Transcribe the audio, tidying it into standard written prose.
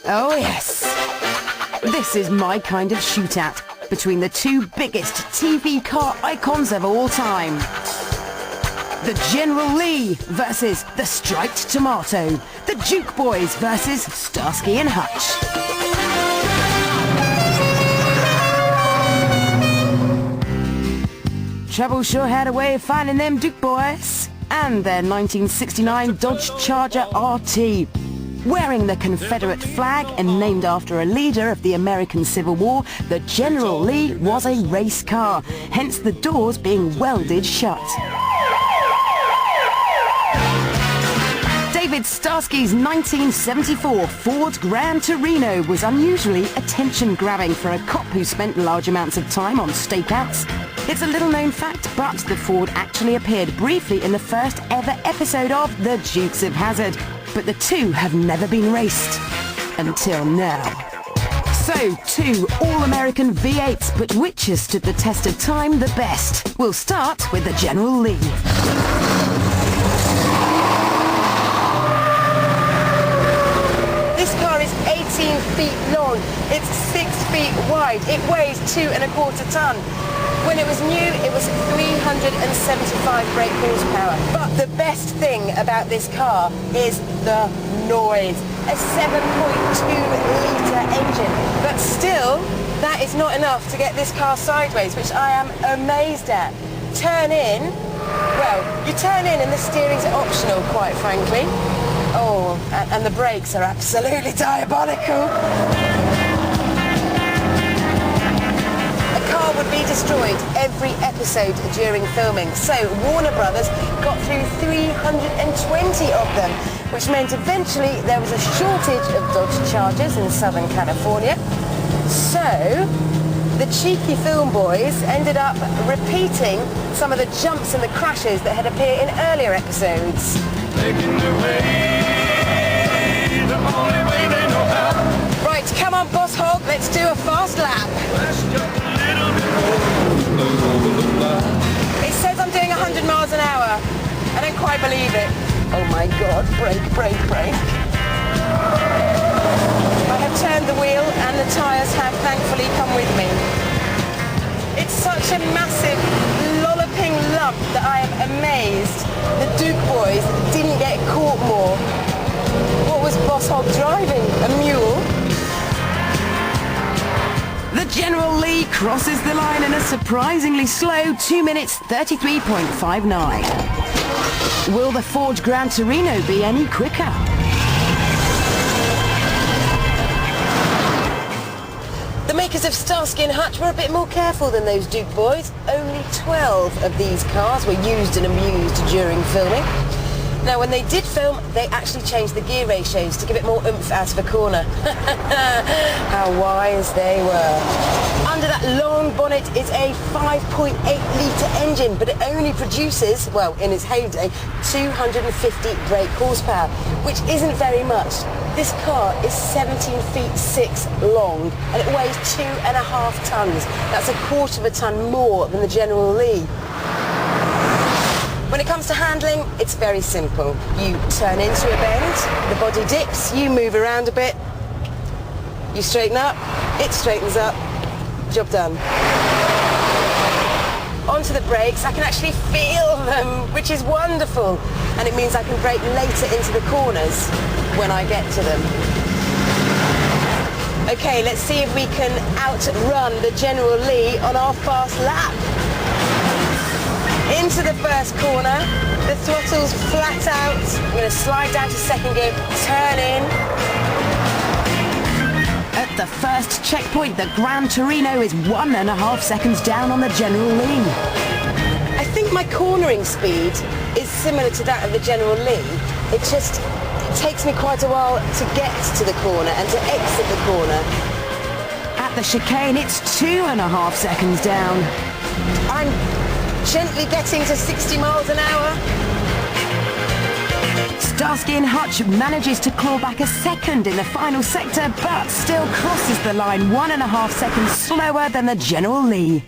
Oh yes, this is my kind of shootout between the two biggest TV car icons of all time. The General Lee versus the Striped Tomato. The Duke Boys versus Starsky and Hutch. Trouble sure had a way of finding them Duke Boys and their 1969 Dodge Charger RT. Wearing the Confederate flag and named after a leader of the American Civil War, the General Lee was a race car, hence the doors being welded shut. David Starsky's 1974 Ford Gran Torino was unusually attention-grabbing for a cop who spent large amounts of time on stakeouts. It's a little-known fact, but the Ford actually appeared briefly in the first ever episode of The Dukes of Hazzard. But the two have never been raced. Until now. So, two all-American V8s, but which has stood the test of time the best? We'll start with the General Lee. This car is 18 feet long, it's 6 feet wide, it weighs 2¼ ton. When it was new, it was 375 brake horsepower. But the best thing about this car is the noise. A 7.2-litre engine. But still, that is not enough to get this car sideways, which I am amazed at. Turn in, well, you turn in and the steering's optional, quite frankly. Oh, and the brakes are absolutely diabolical. Would be destroyed every episode during filming. So Warner Brothers got through 320 of them, which meant eventually there was a shortage of Dodge Chargers in Southern California. So the cheeky film boys ended up repeating some of the jumps and the crashes that had appeared in earlier episodes. Making their way, the only way they know how. Right, come on, Boss Hog, let's do a fast lap. It says I'm doing 100 miles an hour. I don't quite believe it. Oh my God, brake, brake, brake. I have turned the wheel and the tyres have thankfully come with me. It's such a massive, lolloping lump that I am amazed the Duke Boys didn't get caught more. What was Boss Hog driving? A mule? The General Lee crosses the line in a surprisingly slow 2 minutes 33.59. Will the Ford Gran Torino be any quicker? The makers of Starsky and Hutch were a bit more careful than those Duke Boys. Only 12 of these cars were used and abused during filming. Now, when they did film, they actually changed the gear ratios to give it more oomph out of a corner. How wise they were. Under that long bonnet is a 5.8-litre engine, but it only produces, well, in its heyday, 250 brake horsepower, which isn't very much. This car is 17 feet 6 long, and it weighs 2½ tons. That's 1/4 ton more than the General Lee. When it comes to handling, it's very simple. You turn into a bend, the body dips, you move around a bit, you straighten up, it straightens up, job done. Onto the brakes, I can actually feel them, which is wonderful. And it means I can brake later into the corners when I get to them. Okay, let's see if we can outrun the General Lee on our fast lap. Into the first corner, the throttle's flat out. I'm going to slide down to second gear, turn in. At the first checkpoint, the Gran Torino is 1½ seconds down on the General Lee. I think my cornering speed is similar to that of the General Lee. It takes me quite a while to get to the corner and to exit the corner. At the chicane, it's 2½ seconds down. I'm gently getting to 60 miles an hour. Starsky and Hutch manages to claw back a second in the final sector, but still crosses the line 1½ seconds slower than the General Lee.